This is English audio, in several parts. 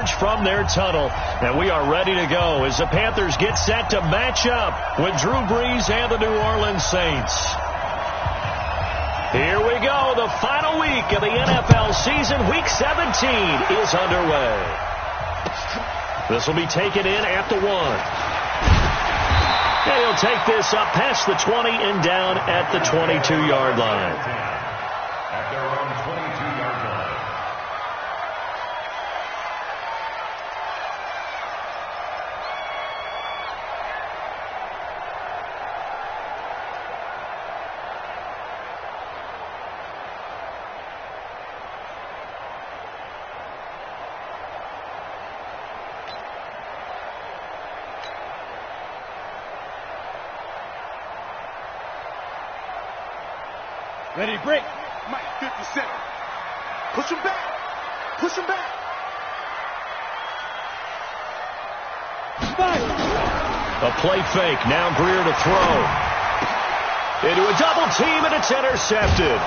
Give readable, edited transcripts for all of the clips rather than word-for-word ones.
From their tunnel, and we are ready to go as the Panthers get set to match up with Drew Brees and the New Orleans Saints. Here we go. The final week of the NFL season. Week 17 is underway. This will be taken in at the 1. And he'll take this up past the 20 and down at the 22-yard line. At their own 22-yard line. Ready to break. Mike 57. Push him back. Push him back. A play fake. Now Greer to throw. Into a double team, and it's intercepted.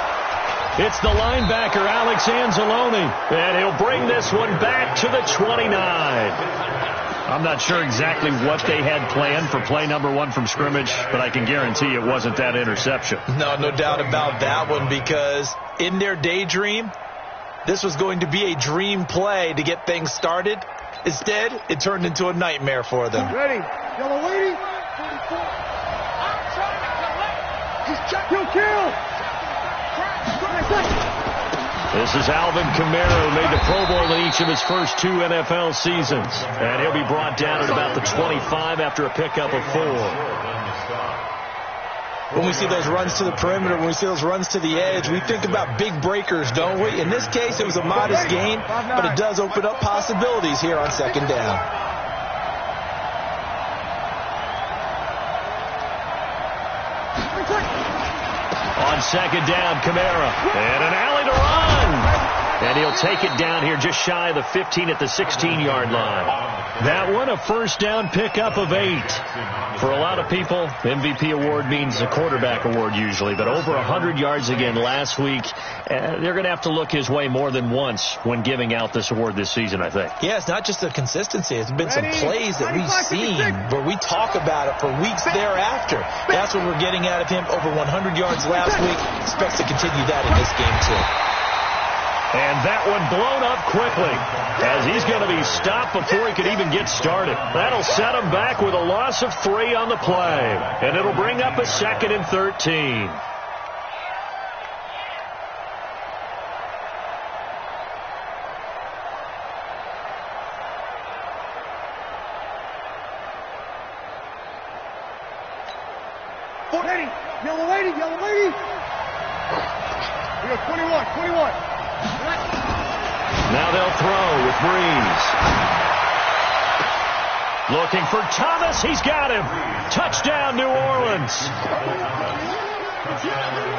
It's the linebacker, Alex Anzalone. And he'll bring this one back to the 29. I'm not sure exactly what they had planned for play number 1 from scrimmage, but I can guarantee it wasn't that interception. No doubt about that one, because in their daydream, this was going to be a dream play to get things started. Instead, it turned into a nightmare for them. Ready. Yellow lady. 44. I'm trying to collect. He's check. Kill. This is Alvin Kamara, who made the Pro Bowl in each of his first 2 NFL seasons. And he'll be brought down at about the 25 after a pickup of 4. When we see those runs to the perimeter, when we see those runs to the edge, we think about big breakers, don't we? In this case, it was a modest gain, but it does open up possibilities here on second down. On second down, Kamara. And an alley to run. And he'll take it down here just shy of the 15 at the 16-yard line. That one, a first down pickup of 8. For a lot of people, MVP award means a quarterback award usually. But over 100 yards again last week. They're going to have to look his way more than once when giving out this award this season, I think. Yeah, it's not just the consistency. It's been some plays that we've seen where we talk about it for weeks thereafter. That's what we're getting out of him. Over 100 yards last week. Expects to continue that in this game, too. And that one blown up quickly as he's going to be stopped before he could even get started. That'll set him back with a loss of 3 on the play. And it'll bring up a 2nd and 13. Ready. Yellow lady. Yellow lady. We got 21. Now they'll throw with Brees. Looking for Thomas. He's got him. Touchdown, New Orleans.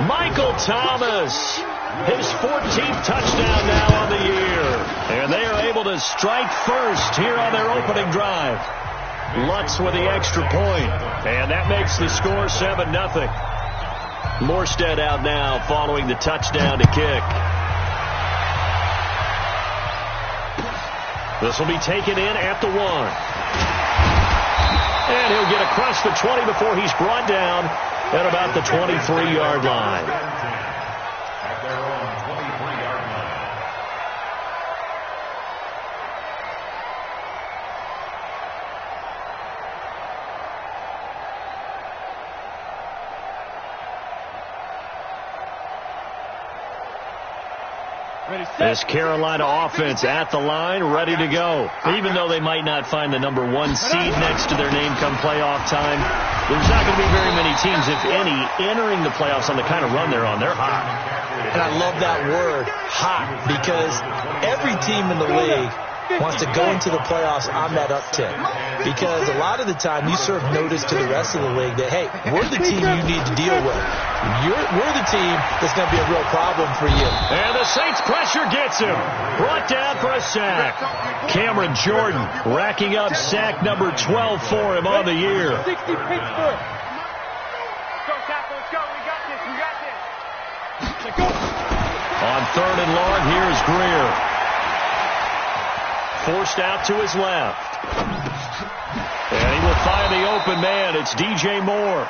Michael Thomas. His 14th touchdown now on the year. And they are able to strike first here on their opening drive. Lutz with the extra point. And that makes the score 7-0. Morstead out now following the touchdown to kick. This will be taken in at the 1. And he'll get across the 20 before he's brought down at about the 23-yard line. At their own 23-yard line. This Carolina offense at the line, ready to go. Even though they might not find the number 1 seed next to their name come playoff time, there's not going to be very many teams, if any, entering the playoffs on the kind of run they're on. They're hot. And I love that word, hot, because every team in the league wants to go into the playoffs on that uptick. Because a lot of the time you serve notice to the rest of the league that, hey, we're the team you need to deal with. We're the team that's going to be a real problem for you. And the Saints pressure gets him. Brought down for a sack. Cameron Jordan racking up sack number 12 for him on the year. 60 Pittsburgh. Go, Tackle, let's go. We got this. On 3rd and long, here's Greer. forced out to his left. And he will find the open man. It's DJ Moore.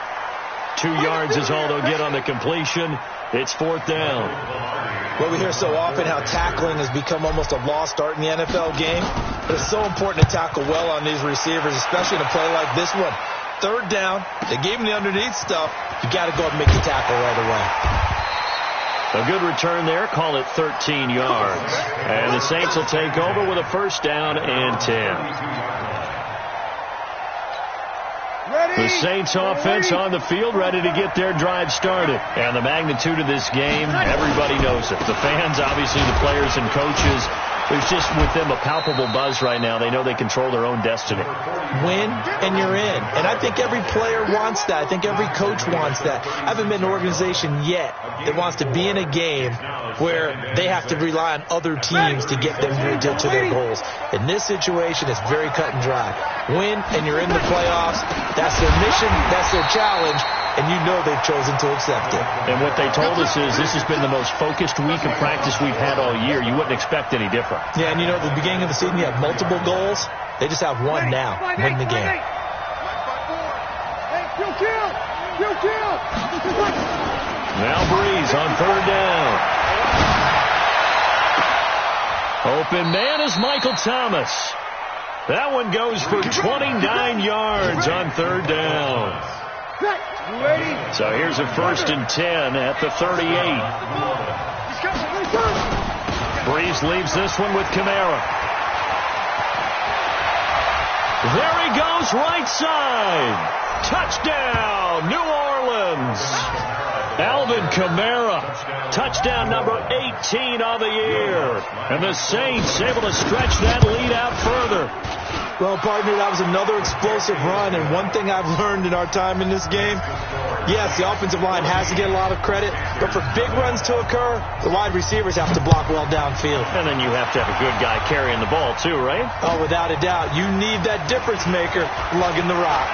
2 yards is all they'll get on the completion. It's 4th down. Well, we hear so often how tackling has become almost a lost art in the NFL game. But it's so important to tackle well on these receivers, especially in a play like this one. 3rd down, they gave him the underneath stuff. You got to go and make the tackle right away. A good return there. Call it 13 yards. And the Saints will take over with a 1st down and 10. The Saints offense on the field, ready to get their drive started. And the magnitude of this game, everybody knows it. The fans, obviously the players and coaches. There's just with them a palpable buzz right now. They know they control their own destiny. Win and you're in. And I think every player wants that. I think every coach wants that. I haven't been an organization yet that wants to be in a game where they have to rely on other teams to get them to their goals. In this situation, it's very cut and dry. Win and you're in the playoffs. That's their mission. That's their challenge. And you know they've chosen to accept it. And what they told us is this has been the most focused week of practice we've had all year. You wouldn't expect any different. Yeah, and you know, at the beginning of the season, you have multiple goals. They just have one now, win the game. Now Breeze on 3rd down. Open man is Michael Thomas. That one goes for 29 yards on 3rd down. So here's a 1st and 10 at the 38. Breeze leaves this one with Kamara. There he goes, right side. Touchdown, New Orleans. Alvin Kamara, touchdown number 18 on the year. And the Saints able to stretch that lead out further. Well, partner, that was another explosive run, and one thing I've learned in our time in this game, yes, the offensive line has to get a lot of credit, but for big runs to occur, the wide receivers have to block well downfield. And then you have to have a good guy carrying the ball, too, right? Oh, without a doubt. You need that difference maker lugging the rock.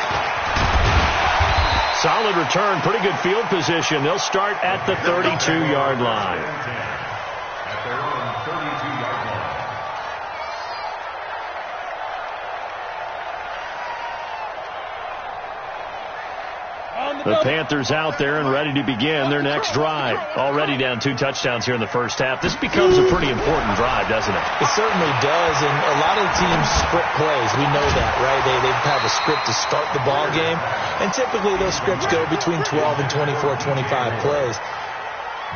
Solid return, pretty good field position. They'll start at the 32-yard line. The Panthers out there and ready to begin their next drive. Already down 2 touchdowns here in the first half. This becomes a pretty important drive, doesn't it? It certainly does, and a lot of the teams script plays. We know that, right? They have a script to start the ball game, and typically those scripts go between 12 and 24, 25 plays.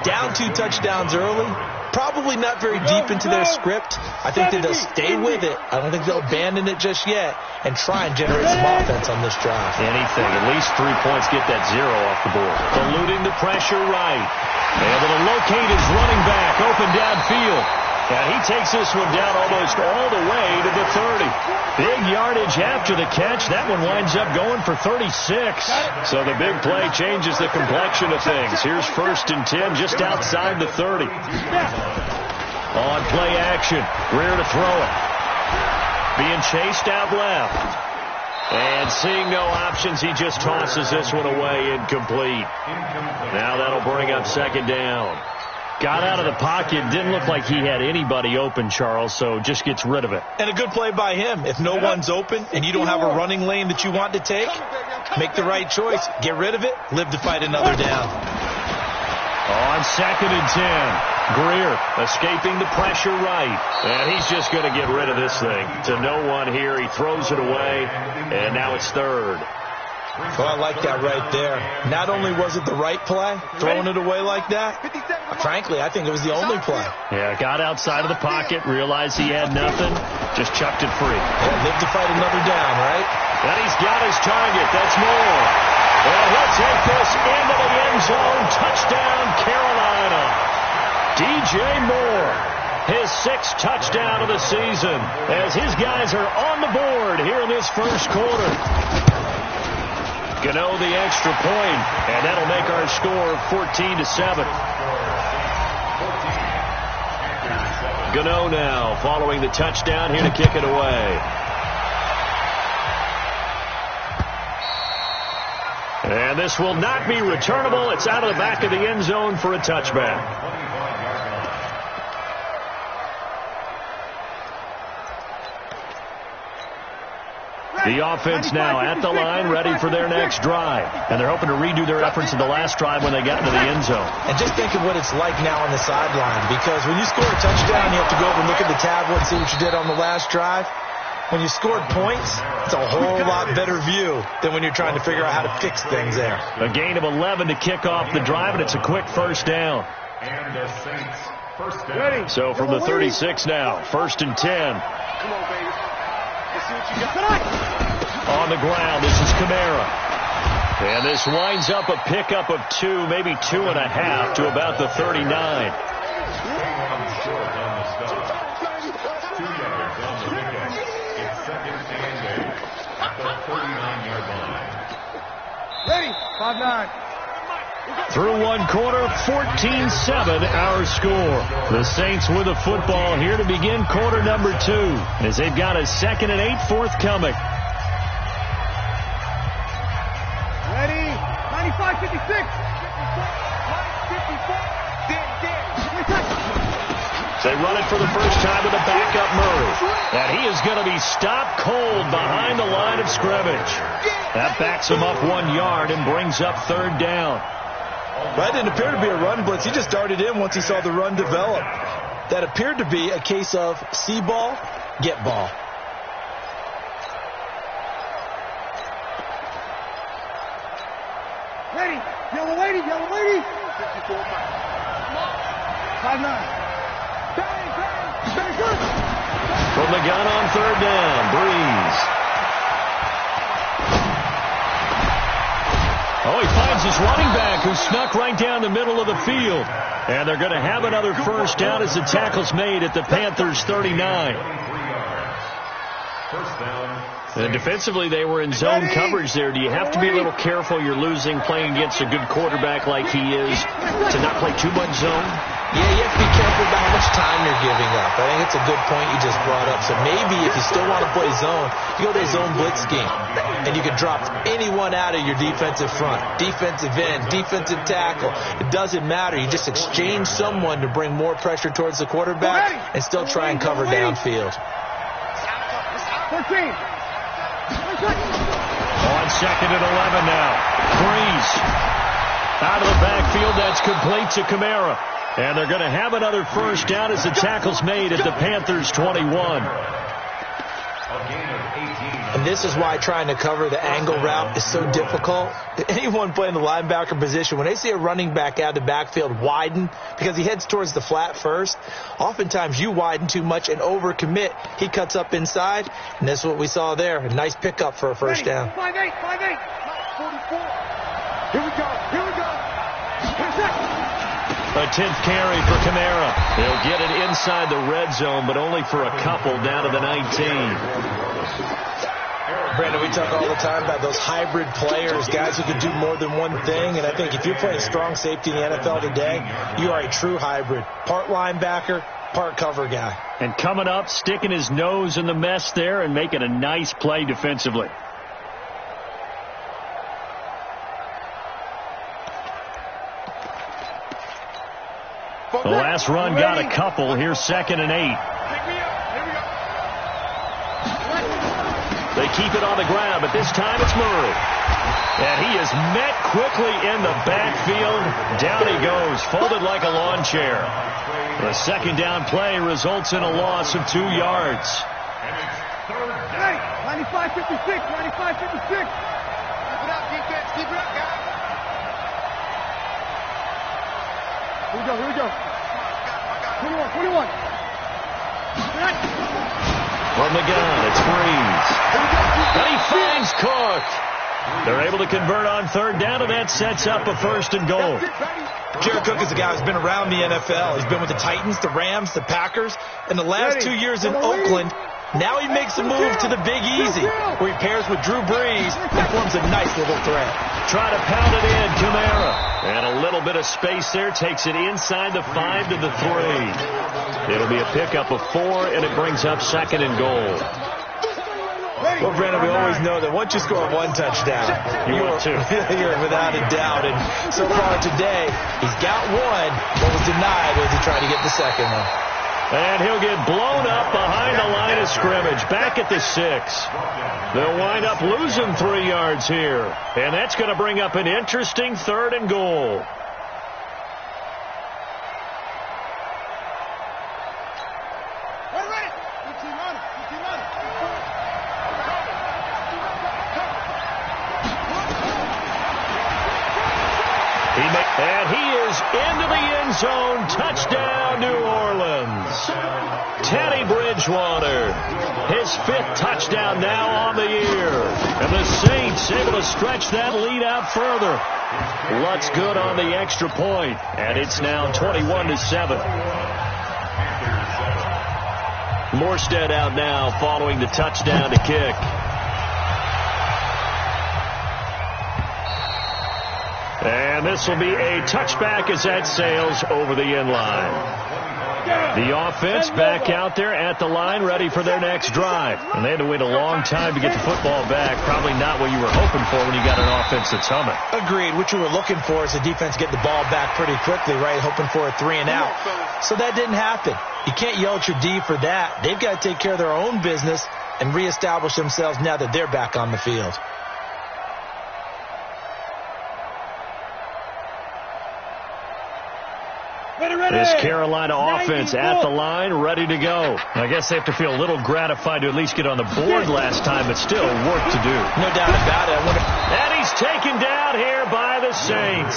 Down 2 touchdowns early, probably not very deep into their script. I think that they'll stay with it. I don't think they'll abandon it just yet and try and generate some offense on this drive. Anything. At least 3 points, get that 0 off the board. Eluding the pressure right. Able to locate his running back open downfield. And he takes this one down almost all the way to the 30. Big yardage after the catch. That one winds up going for 36. So the big play changes the complexion of things. Here's 1st and 10 just outside the 30. On play action. Greer to throw it. Being chased out left. And seeing no options, he just tosses this one away incomplete. Now that'll bring up 2nd down. Got out of the pocket. Didn't look like he had anybody open, Charles, so just gets rid of it. And a good play by him. If no one's open and you don't have a running lane that you want to take, make the right choice. Get rid of it. Live to fight another down. On 2nd and 10. Greer escaping the pressure right. And he's just going to get rid of this thing. To no one here. He throws it away. And now it's 3rd. Oh, I like that right there. Not only was it the right play, throwing it away like that, frankly, I think it was the only play. Yeah, got outside of the pocket, realized he had nothing, just chucked it free. Yeah, live to fight another down, right? And he's got his target. That's Moore. Well, he'll take this into the end zone. Touchdown, Carolina. DJ Moore, his 6th touchdown of the season, as his guys are on the board here in this first quarter. Gano the extra point, and that'll make our score 14-7. Gano now following the touchdown here to kick it away. And this will not be returnable. It's out of the back of the end zone for a touchback. The offense now at the line, ready for their next drive. And they're hoping to redo their efforts in the last drive when they got into the end zone. And just think of what it's like now on the sideline, because when you score a touchdown, you have to go over and look at the tablet and see what you did on the last drive. When you scored points, it's a whole lot better view than when you're trying to figure out how to fix things there. A gain of 11 to kick off the drive, and it's a quick first down. And the Saints first down. So from the 36 now, 1st and 10. Come on, baby. Let's see what you got. On the ground, this is Kamara. And this winds up a pickup of 2, maybe 2.5 to about the 39. 2 yards on the pickup. It's 2nd and 8 at the 39-yard line. Ready? 5-9. Through one quarter, 14-7 our score. The Saints with the football here to begin quarter number 2, as they've got a 2nd and 8 forthcoming. Ready? 95-56. They run it for the first time with a backup Murray. And he is going to be stopped cold behind the line of scrimmage. That backs him up 1 yard and brings up 3rd down. That didn't appear to be a run blitz. He just darted in once he saw the run develop. That appeared to be a case of see ball, get ball. Ready? Yellow lady, yellow lady. 54. 5-9. From the gun on 3rd down, Breeze. Oh, he finds his running back who snuck right down the middle of the field. And they're going to have another first down as the tackle's made at the Panthers' 39. First down. And defensively, they were in zone coverage there. Do you have to be a little careful? You're losing playing against a good quarterback like he is to not play too much zone? Yeah, you have to be careful about how much time you're giving up. I think it's a good point you just brought up. So maybe if you still want to play zone, you go to a zone blitz scheme. And you can drop anyone out of your defensive front, defensive end, defensive tackle. It doesn't matter. You just exchange someone to bring more pressure towards the quarterback and still try and cover downfield. 14. On 2nd and 11 now. Breeze. Out of the backfield, that's complete to Kamara. And they're going to have another first down as the tackle's made at the Panthers' 21. And this is why trying to cover the angle route is so difficult. Anyone playing the linebacker position, when they see a running back out of the backfield widen, because he heads towards the flat first, oftentimes you widen too much and overcommit. He cuts up inside, and that's what we saw there. A nice pickup for a first down. 5-8, 5-8. 44. Here we go, here we go. A 10th carry for Kamara. They'll get it inside the red zone, but only for a couple down to the 19. Brandon, we talk all the time about those hybrid players, guys who can do more than one thing. And I think if you're playing strong safety in the NFL today, you are a true hybrid. Part linebacker, part cover guy. And coming up, sticking his nose in the mess there and making a nice play defensively. The last run got a couple. Here's 2nd and 8. They keep it on the ground, but this time it's Murray. And he is met quickly in the backfield. Down he goes, folded like a lawn chair. The 2nd down play results in a loss of 2 yards. Hey, 95-56, 95-56. Keep it up, defense. Keep it up, guys. Here we go, here we go. 21. From the gun, it's Breeze. And he finds Cook. They're able to convert on 3rd down, and that sets up a 1st and goal. Jared Cook is a guy who's been around the NFL. He's been with the Titans, the Rams, the Packers. In the last 2 years in Oakland, now he makes a move to the Big Easy, where he pairs with Drew Brees and forms a nice little threat. Try to pound it in, Kamara. And a little bit of space there, takes it inside the 5 to the 3. It'll be a pickup of 4, and it brings up 2nd and goal. Well, Brandon, we always know that once you score one touchdown, you're without a doubt. And so far today, he's got one, but was denied as he tried to get the second one. And he'll get blown up behind the line of scrimmage, back at the 6. They'll wind up losing 3 yards here. And that's going to bring up an interesting 3rd and goal. And he is into the end zone. Touchdown, New Orleans. Teddy Bridgewater, his 5th touchdown now on the year. And the Saints able to stretch that lead out further. Lutz good on the extra point, and it's now 21-7. Morstead out now following the touchdown to kick. And this will be a touchback as that sails over the end line. The offense back out there at the line, ready for their next drive. And they had to wait a long time to get the football back. Probably not what you were hoping for when you got an offense that's humming. Agreed. What you were looking for is the defense get the ball back pretty quickly, right? Hoping for a 3 and out. So that didn't happen. You can't yell at your D for that. They've got to take care of their own business and reestablish themselves now that they're back on the field. This Carolina offense at the line, ready to go. I guess they have to feel a little gratified to at least get on the board last time, but still work to do. No doubt about it. And he's taken down here by the Saints.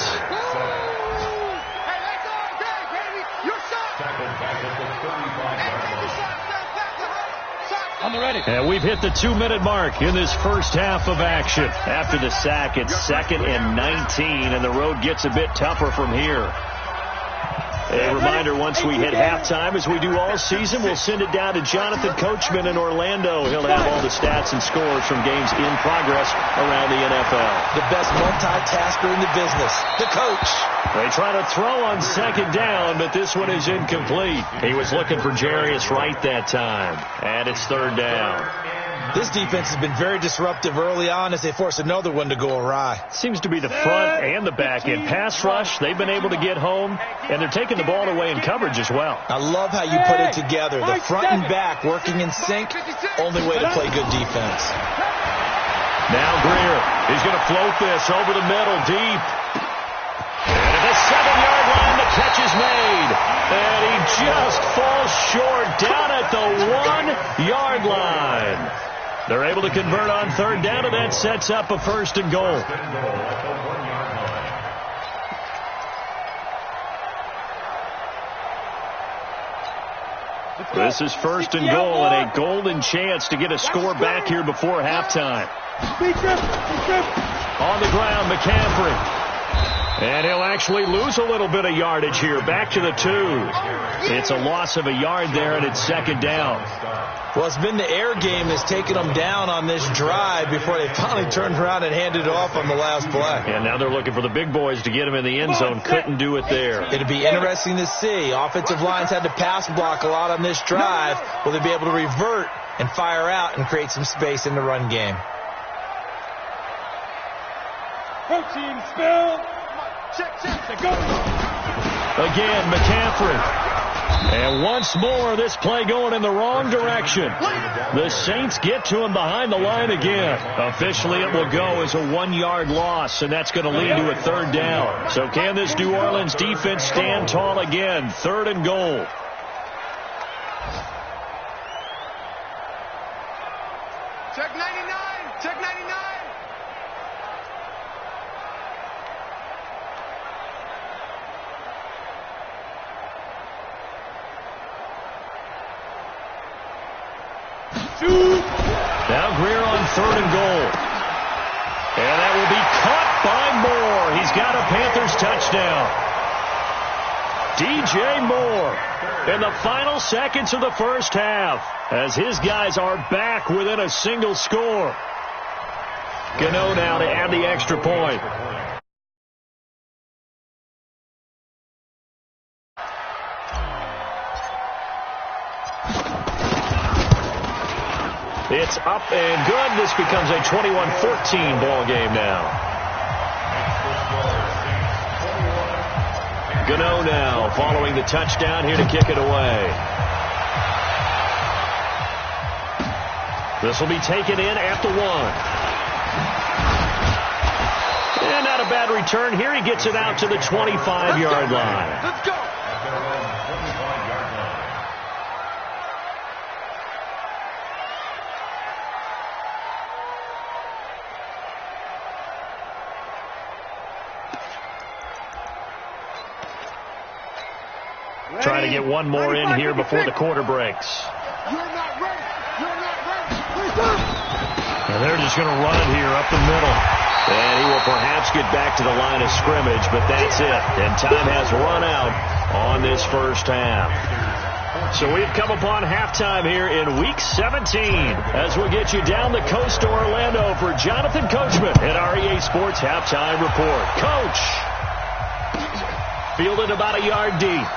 I'm ready. And we've hit the 2-minute mark in this first half of action. After the sack, it's 2nd and 19, and the road gets a bit tougher from here. A reminder, once we hit halftime, as we do all season, we'll send it down to Jonathan Coachman in Orlando. He'll have all the stats and scores from games in progress around the NFL. The best multitasker in the business, the coach. They try to throw on 2nd down, but this one is incomplete. He was looking for Jarius Wright that time, and it's 3rd down. This defense has been very disruptive early on as they force another one to go awry. Seems to be the front and the back end. Pass rush, they've been able to get home, and they're taking the ball away in coverage as well. I love how you put it together. The front and back working in sync, only way to play good defense. Now Greer, he's going to float this over the middle, deep. And at the 7-yard line, the catch is made. And he just falls short down at the 1-yard line. They're able to convert on 3rd down, and that sets up a 1st and goal. This is 1st and goal, and a golden chance to get a score back here before halftime. On the ground, McCaffrey. And he'll actually lose a little bit of yardage here, back to the 2. It's a loss of a yard there, and it's 2nd down. Well, it's been the air game that's taken them down on this drive before they finally turned around and handed it off on the last play. And now they're looking for the big boys to get them in the end zone. Couldn't do it there. It'll be interesting to see. Offensive lines had to pass block a lot on this drive. Will they be able to revert and fire out and create some space in the run game? Protein spill. Check. Go. Again, McCaffrey. And once more, this play going in the wrong direction. The Saints get to him behind the line again. Officially, it will go as a 1-yard loss, and that's going to lead to a 3rd down. So can this New Orleans defense stand tall again? 3rd and goal. Check 99. Check 99. Now Greer on 3rd and goal. And that will be caught by Moore. He's got a Panthers touchdown. DJ Moore in the final seconds of the first half as his guys are back within a single score. Gano now to add the extra point. It's up and good. This becomes a 21-14 ball game now. Gano now following the touchdown here to kick it away. This will be taken in at the 1. And not a bad return here. He gets it out to the 25-yard line. Let's go. Trying to get one more in here before the quarter breaks. You're not ready. You're not ready. And they're just going to run it here up the middle. And he will perhaps get back to the line of scrimmage, but that's it. And time has run out on this first half. So we've come upon halftime here in Week 17 as we get you down the coast to Orlando for Jonathan Coachman at REA Sports Halftime Report. Coach, fielded about a yard deep.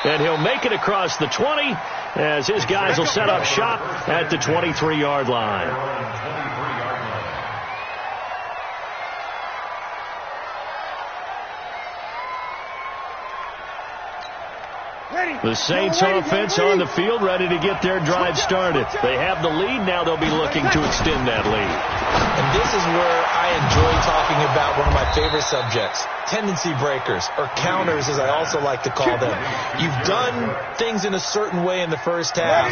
And he'll make it across the 20 as his guys will set up shop at the 23-yard line. The Saints offense on the field, ready to get their drive started. They have the lead. Now they'll be looking to extend that lead. And this is where I enjoy talking about one of my favorite subjects, tendency breakers, or counters as I also like to call them. You've done things in a certain way in the first half,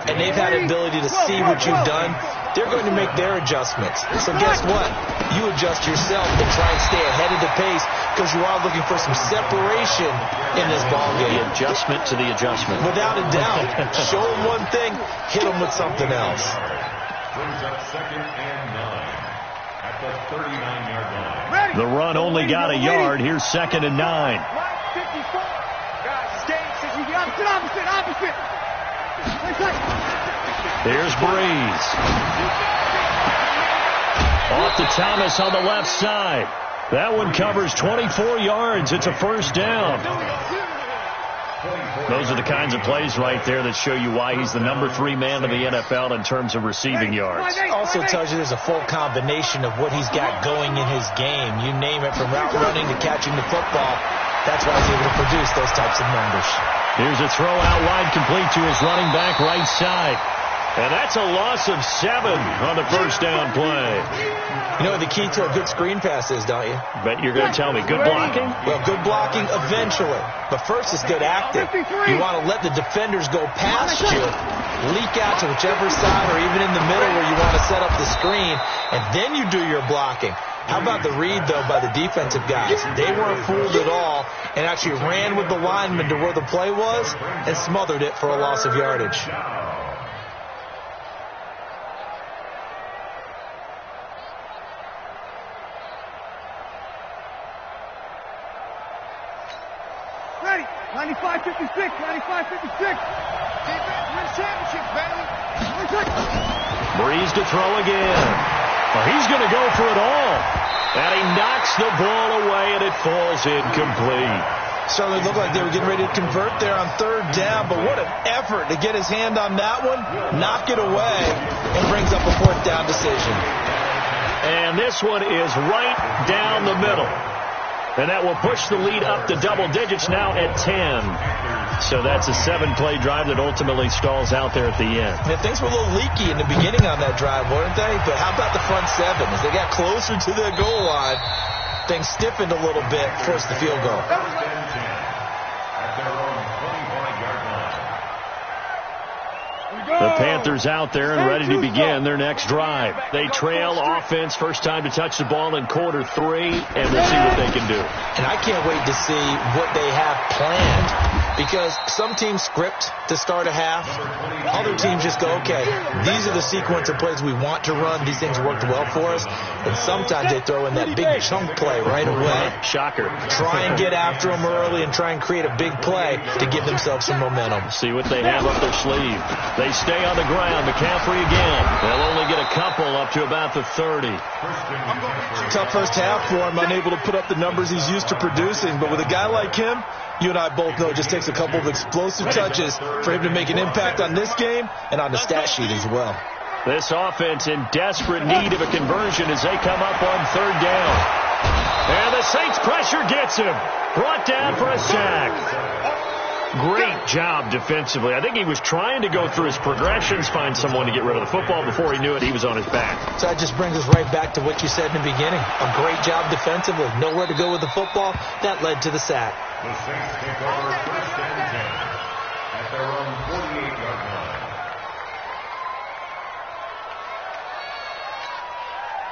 and they've had the ability to see what you've done. They're going to make their adjustments. So guess what? You adjust yourself and try and stay ahead of the pace because you are looking for some separation in this ballgame. The adjustment to the adjustment. Without a doubt. Show them one thing, hit them with something else. Brings up 2nd and 9 at the 39-yard line. The run only got a yard. Here's 2nd and 9. 54. Guys, stay opposite. Here's Breeze. Off to Thomas on the left side. That one covers 24 yards. It's a first down. Those are the kinds of plays right there that show you why he's the number 3 man in the NFL in terms of receiving yards. Also tells you there's a full combination of what he's got going in his game. You name it, from route running to catching the football. That's why he's able to produce those types of numbers. Here's a throw out wide, complete to his running back right side. And that's a loss of 7 on the first down play. You know what the key to a good screen pass is, don't you? Bet you're going to tell me. Good blocking? Well, good blocking eventually. But first is good acting. You want to let the defenders go past you, leak out to whichever side or even in the middle where you want to set up the screen, and then you do your blocking. How about the read, though, by the defensive guys? They weren't fooled at all and actually ran with the lineman to where the play was and smothered it for a loss of yardage. Ready. 95-56. 95-56. Defense wins championships, baby. Breeze to throw again. Well, he's going to go for it all. And he knocks the ball away, and it falls incomplete. Certainly looked like they were getting ready to convert there on 3rd down, but what an effort to get his hand on that one, knock it away, and brings up a 4th down decision. And this one is right down the middle. And that will push the lead up to double digits now at 10. So that's a 7-play drive that ultimately stalls out there at the end. Yeah, things were a little leaky in the beginning on that drive, weren't they? But how about the front 7? As they got closer to the goal line, things stiffened a little bit, forced the field goal. The Panthers out there and ready to begin their next drive. They trail offense, first time to touch the ball in quarter 3, and we'll see what they can do. And I can't wait to see what they have planned, because some teams script to start a half. Other teams just go, okay, these are the sequence of plays we want to run. These things worked well for us. And sometimes they throw in that big chunk play right away. Shocker. Try and get after them early and try and create a big play to give themselves some momentum. See what they have up their sleeve. They stay on the ground. McCaffrey again. They'll only get a couple up to about the 30. Tough first half for him, unable to put up the numbers he's used to producing. But with a guy like him, you and I both know it just takes a couple of explosive touches for him to make an impact on this game and on the stat sheet as well. This offense in desperate need of a conversion as they come up on 3rd down. And the Saints pressure gets him. Brought down for a sack. Great job defensively. I think he was trying to go through his progressions, find someone to get rid of the football. Before he knew it, he was on his back. So that just brings us right back to what you said in the beginning. A great job defensively. Nowhere to go with the football. That led to the sack. The Saints take over 1st and 10 at their own 48-yard line.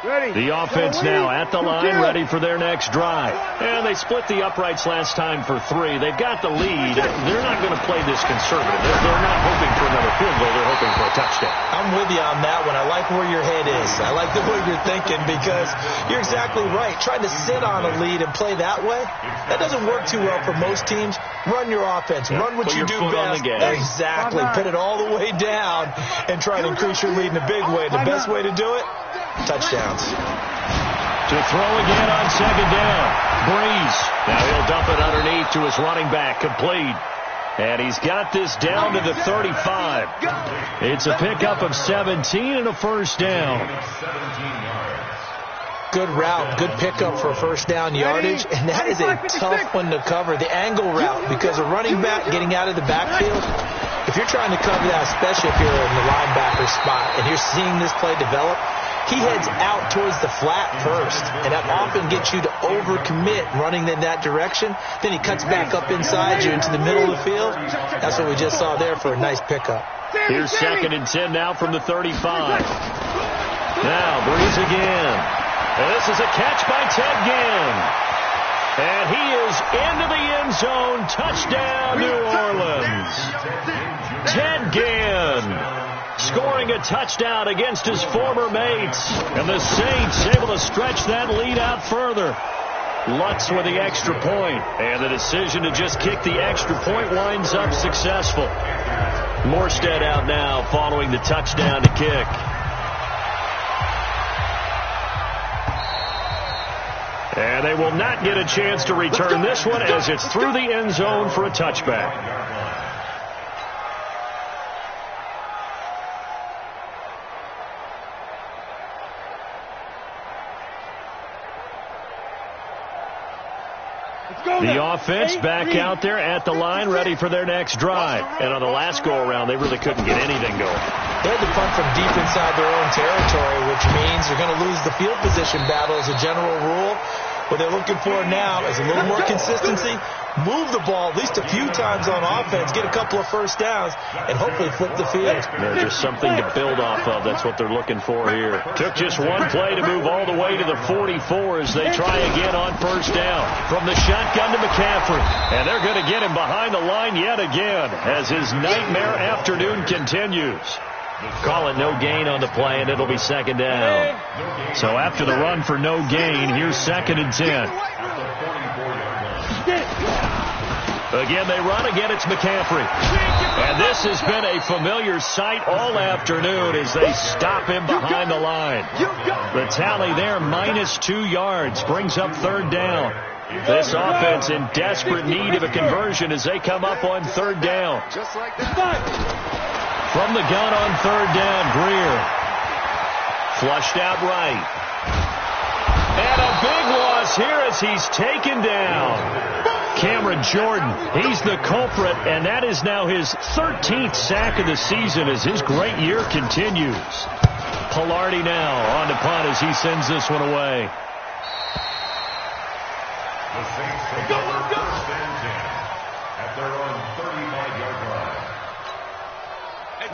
The offense now at the line, ready for their next drive. And they split the uprights last time for 3. They've got the lead. They're not going to play this conservative. They're not hoping for another field goal. They're hoping for a touchdown. I'm with you on that one. I like where your head is. I like the way you're thinking because you're exactly right. Trying to sit on a lead and play that way, that doesn't work too well for most teams. Run your offense. Run what you do best. Exactly. Put it all the way down and try to increase your lead in a big way. The best way to do it? Touchdowns. To throw again on 2nd down. Breeze. Now he'll dump it underneath to his running back. Complete. And he's got this down to the 35. It's a pickup of 17 and a 1st down. 17 yards. Good route, good pickup for 1st down yardage, and that is a tough one to cover, the angle route, because a running back getting out of the backfield, if you're trying to cover that, especially if you're in the linebacker spot, and you're seeing this play develop, he heads out towards the flat first, and that often gets you to overcommit running in that direction. Then he cuts back up inside you into the middle of the field. That's what we just saw there for a nice pickup. Here's 2nd and 10 now from the 35. Now Breeze again. And this is a catch by Ted Ginn. And he is into the end zone. Touchdown, New Orleans. Ted Ginn scoring a touchdown against his former mates. And the Saints able to stretch that lead out further. Lutz with the extra point. And the decision to just kick the extra point winds up successful. Morstead out now following the touchdown to kick. And they will not get a chance to return this one as it's through the end zone for a touchback. The offense back out there at the line, ready for their next drive. And on the last go-around, they really couldn't get anything going. They had to punt from deep inside their own territory, which means they're going to lose the field position battle as a general rule. What they're looking for now is a little more consistency, move the ball at least a few times on offense, get a couple of 1st downs, and hopefully flip the field. There's just something to build off of. That's what they're looking for here. Took just one play to move all the way to the 44 as they try again on 1st down. From the shotgun to McCaffrey. And they're going to get him behind the line yet again as his nightmare afternoon continues. Call it no gain on the play, and it'll be 2nd down. So after the run for no gain, here's 2nd and 10. Again, they run. Again, it's McCaffrey. And this has been a familiar sight all afternoon as they stop him behind the line. The tally there, -2 yards, brings up 3rd down. This offense in desperate need of a conversion as they come up on 3rd down. Just like that. From the gun on 3rd down, Greer. Flushed out right. And a big loss here as he's taken down. Cameron Jordan, he's the culprit, and that is now his 13th sack of the season as his great year continues. Pilardi now on to punt as he sends this one away. The Saints take over 1st and 10 at their own 35-yard line.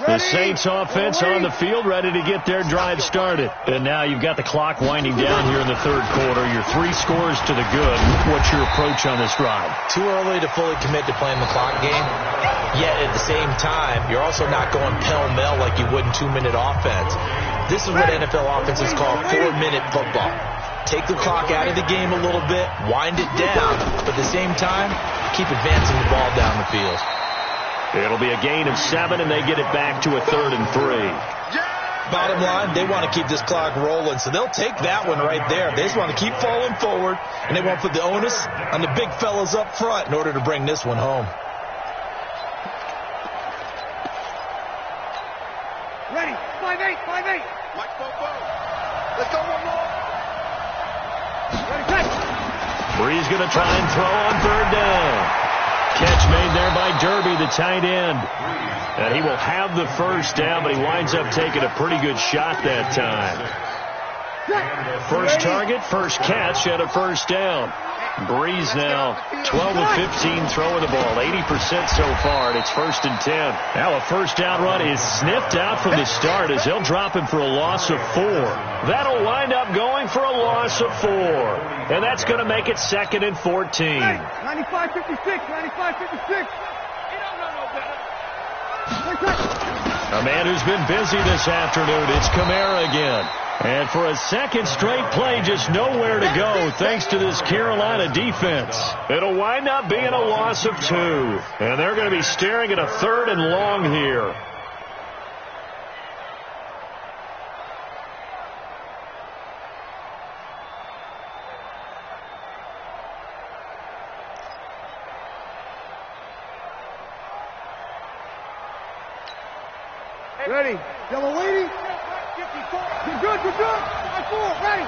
The Saints offense on the field, ready to get their drive started. And now you've got the clock winding down here in the 3rd quarter. Your 3 scores to the good. What's your approach on this drive? Too early to fully commit to playing the clock game. Yet at the same time, you're also not going pell-mell like you would in 2-minute offense. This is what NFL offenses call 4-minute football. Take the clock out of the game a little bit, wind it down, but at the same time, keep advancing the ball down the field. It'll be a gain of 7, and they get it back to a 3rd and 3. Bottom line, they want to keep this clock rolling, so they'll take that one right there. They just want to keep falling forward, and they want to put the onus on the big fellas up front in order to bring this one home. Ready, 5-8, 5-8. Mike Bobo. Let's go one more. Ready, catch. Breeze going to try and throw on 3rd down. catch made there by Derby, the tight end. And he will have the first down, but he winds up taking a pretty good shot that time. First target, first catch, and a first down. Breeze now 12 of 15 throwing the ball, 80% so far, and it's 1st and 10. Now a first down run is sniffed out from the start as they'll drop him for a loss of 4. That'll wind up going for a loss of 4. And that's going to make it 2nd and 14. 95-56, 95-56. A man who's been busy this afternoon, it's Kamara again. And for a second straight play, just nowhere to go thanks to this Carolina defense. It'll wind up being a loss of 2. And they're going to be staring at a 3rd and long here. Ready. Yellow waiting. You're good. I fool. Ready.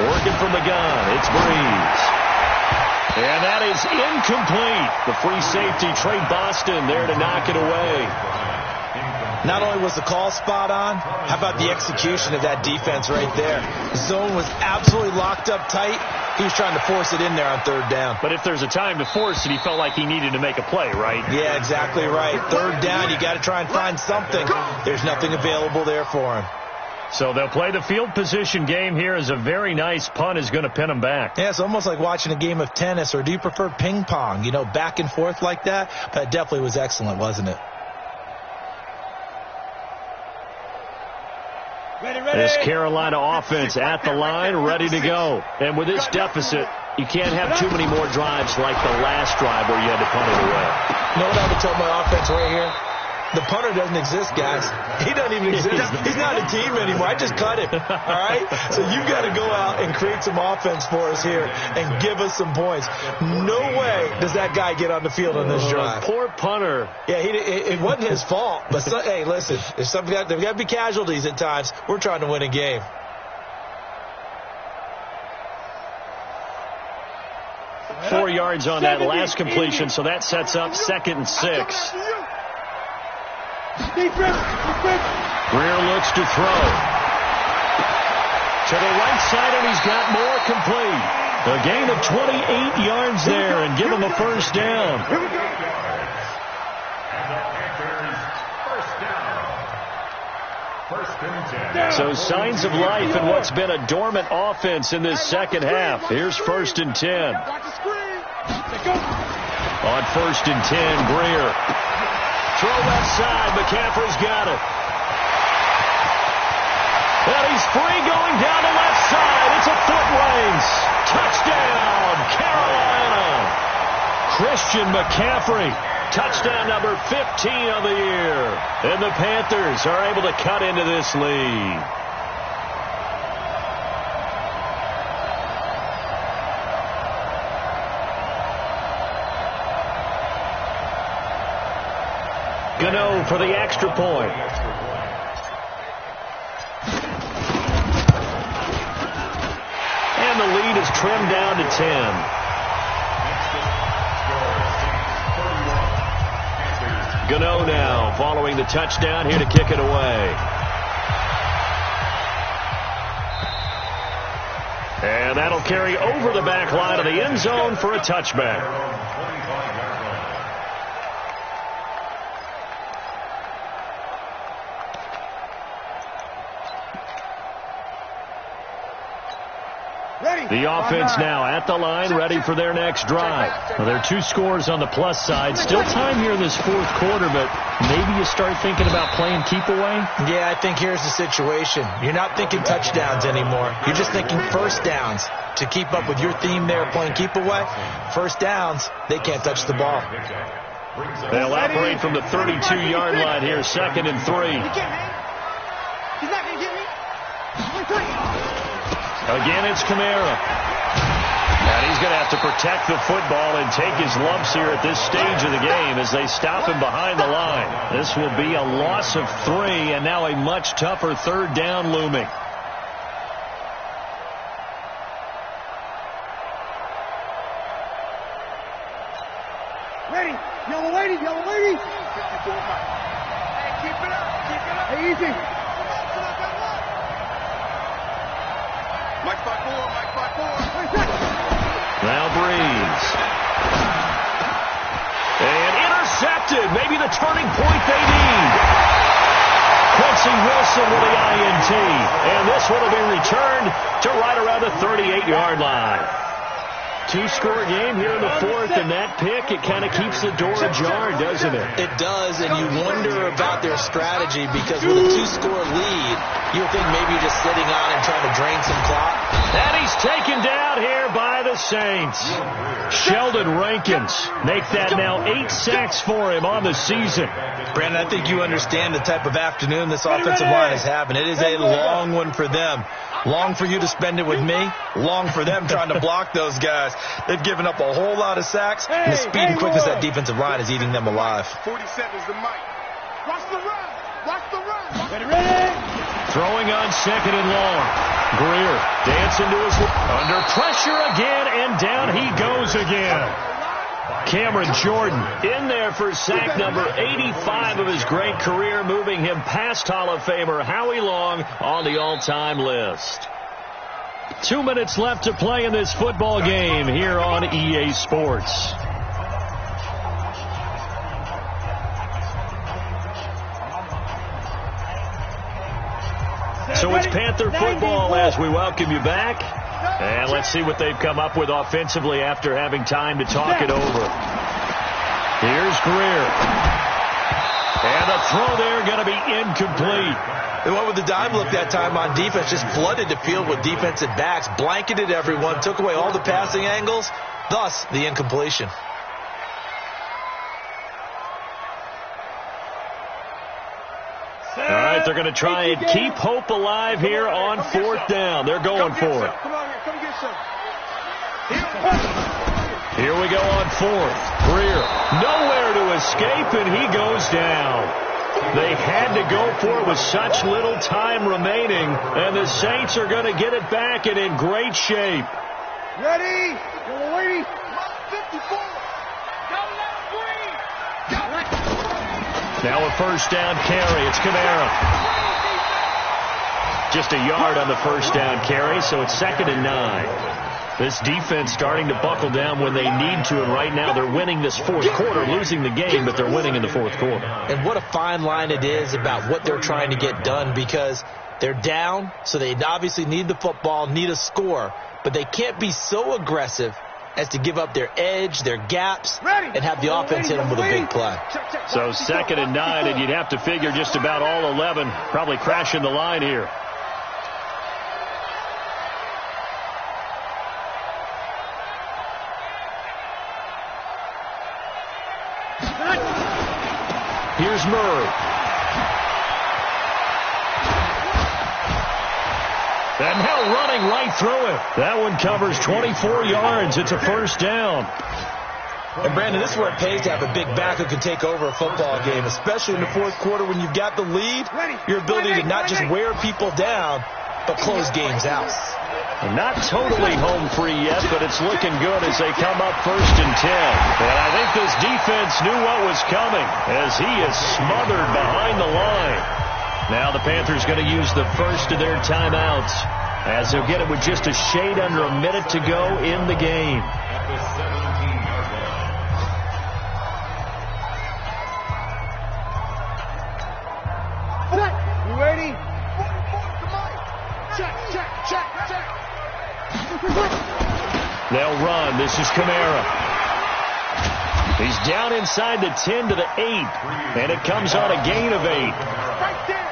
Working from the gun. It's Breeze. And that is incomplete. The free safety, Trey Boston, there to knock it away. Not only was the call spot on, how about the execution of that defense right there? Zone was absolutely locked up tight. He was trying to force it in there on 3rd down. But if there's a time to force it, he felt like he needed to make a play, right? Yeah, exactly right. 3rd down, you got to try and find something. There's nothing available there for him. So they'll play the field position game here as a very nice punt is going to pin them back. Yeah, it's almost like watching a game of tennis, or do you prefer ping pong? You know, back and forth like that? But it definitely was excellent, wasn't it? This Carolina offense at the line, ready to go. And with this deficit, you can't have too many more drives like the last drive where you had to punt it away. You know what I would tell my offense right here? The punter doesn't exist, guys. He doesn't even exist. He's not a team anymore. I just cut him. All right? So you've got to go out and create some offense for us here and give us some points. No way does that guy get on the field on this drive. Poor punter. Yeah, it wasn't his fault. But, hey, listen, there's got to be casualties at times. We're trying to win a game. Four yards on that last completion, so that sets up 2nd and 6. Greer looks to throw. To the right side, and he's got more complete. A gain of 28 yards there, and give him a first down. So signs of life in what's been a dormant offense in this second half. Here's 1st and 10. On 1st and 10, Greer. Throw left side. McCaffrey's got it. And he's free going down the left side. It's a foot race. Touchdown, Carolina. Christian McCaffrey. Touchdown number 15 of the year. And the Panthers are able to cut into this lead. Gano for the extra point. And the lead is trimmed down to 10. Gano now following the touchdown here to kick it away. And that'll carry over the back line of the end zone for a touchback. The offense now at the line, ready for their next drive. Well, there are 2 scores on the plus side. Still time here in this 4th quarter, but maybe you start thinking about playing keep away? Yeah, I think here's the situation. You're not thinking touchdowns anymore. You're just thinking first downs. To keep up with your theme there, playing keep away, first downs, they can't touch the ball. They'll operate from the 32-yard line here, 2nd and 3. He's not going to get me. Again, it's Kamara. And he's going to have to protect the football and take his lumps here at this stage of the game as they stop him behind the line. This will be a loss of 3, and now a much tougher 3rd down looming. Hey, easy. Mike 5-4, Mike 5-4. Now Breeze. And intercepted. Maybe the turning point they need. Quincy Wilson with the INT. And this one will be returned to right around the 38-yard line. Two-score game here in the fourth, and that pick, it kind of keeps the door ajar, doesn't it? It does, and you wonder about their strategy because with a two-score lead, you would think maybe you're just sitting on and trying to drain some clock. And he's taken down here by the Saints. Sheldon Rankins make that now 8 sacks for him on the season. Brandon, I think you understand the type of afternoon this offensive line is having. It is a long one for them. Long for you to spend it with me. Long for them trying to block those guys. They've given up a whole lot of sacks, and the speed and quickness of that defensive line is eating them alive. 47's the mic. Watch the run. Watch the run. Ready. Throwing on second and long. Greer dancing to his under pressure again, and down he goes again. Cameron Jordan in there for sack number 85 of his great career, moving him past Hall of Famer Howie Long on the all-time list. 2 minutes left to play in this football game here on EA Sports. So it's Panther football as we welcome you back. And let's see what they've come up with offensively after having time to talk it over. Here's Greer. And the throw there going to be incomplete. They went with the dime look that time on defense, just flooded the field with defensive backs, blanketed everyone, took away all the passing angles, thus the incompletion. All right, they're going to try and keep hope alive here on fourth down. They're going for it. Come on here. Come get some. Here we go on fourth. Greer, nowhere to escape, and he goes down. They had to go for it with such little time remaining, and the Saints are going to get it back and in great shape. Ready. Go, lady. 54. Don't let him breathe. Now a first down carry. It's Kamara. Just a yard on the first down carry, so it's 2nd and 9. This defense starting to buckle down when they need to, and right now they're winning this fourth quarter, losing the game, but they're winning in the fourth quarter. And what a fine line it is about what they're trying to get done, because they're down, so they obviously need the football, need a score, but they can't be so aggressive as to give up their edge, their gaps, and have the offense hit them with a big play. So 2nd and 9, and you'd have to figure just about all 11 probably crashing the line here. Here's Murray. And now running right through it. That one covers 24 yards. It's a first down. And, Brandon, this is where it pays to have a big back who can take over a football game, especially in the fourth quarter when you've got the lead, your ability to not just wear people down, but close games out. Not totally home free yet, but it's looking good as they come up 1st and 10. And I think this defense knew what was coming as he is smothered behind the line. Now the Panthers going to use the first of their timeouts as they'll get it with just a shade under a minute to go in the game. At the 17-yard line. You ready? Check. They'll run. This is Kamara. He's down inside the 10 to the 8, and it comes on a gain of 8.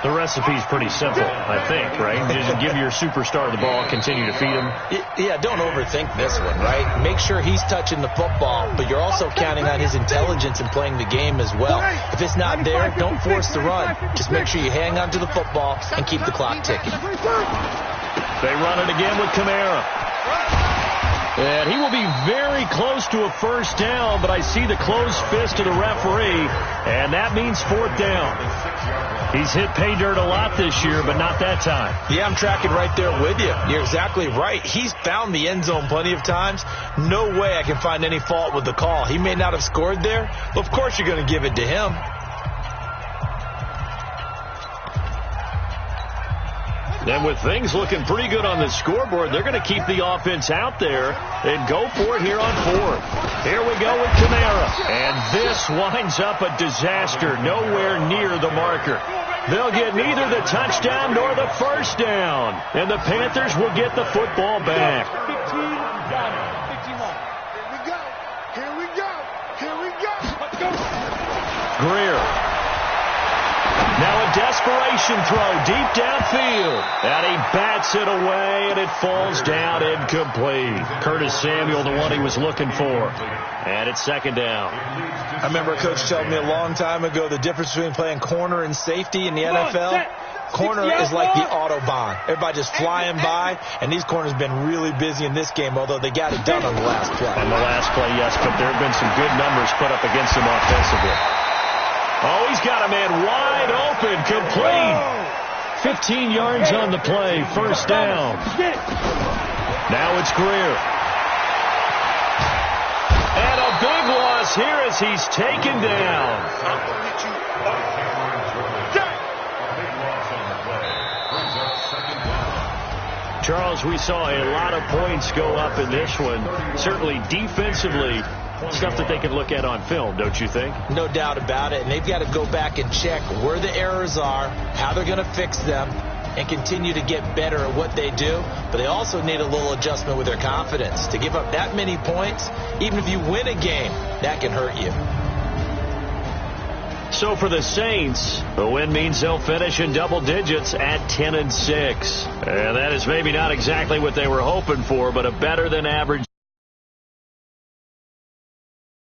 The recipe's pretty simple, I think, right? Just give your superstar the ball, continue to feed him. Yeah, don't overthink this one, right? Make sure he's touching the football, but you're also counting on his intelligence in playing the game as well. If it's not there, don't force the run. Just make sure you hang on to the football and keep the clock ticking. They run it again with Kamara. And he will be very close to a first down, but I see the closed fist of the referee, and that means 4th down. He's hit pay dirt a lot this year, but not that time. Yeah, I'm tracking right there with you. You're exactly right. He's found the end zone plenty of times. No way I can find any fault with the call. He may not have scored there, but of course you're going to give it to him. And with things looking pretty good on the scoreboard, they're going to keep the offense out there and go for it here on fourth. Here we go with Kamara. And this winds up a disaster, nowhere near the marker. They'll get neither the touchdown nor the first down. And the Panthers will get the football back. 15 down. 15 more. Here we go. Here we go. Let's go. Greer. Now a desperation throw deep downfield. And he bats it away, and it falls down incomplete. Curtis Samuel, the one he was looking for. And it's second down. I remember a coach told me a long time ago the difference between playing corner and safety in the NFL. Corner is like the Autobahn. Everybody just flying by, and these corners have been really busy in this game, although they got it done on the last play. On the last play, yes, but there have been some good numbers put up against him offensively. Oh, he's got a man wide open, complete. 15 yards on the play, first down. Now it's Greer. And a big loss here as he's taken down. Charles, we saw a lot of points go up in this one. Certainly defensively, stuff that they can look at on film, don't you think? No doubt about it. And they've got to go back and check where the errors are, how they're going to fix them, and continue to get better at what they do. But they also need a little adjustment with their confidence. To give up that many points, even if you win a game, that can hurt you. So for the Saints, the win means they'll finish in double digits at 10-6. And that is maybe not exactly what they were hoping for, but a better than average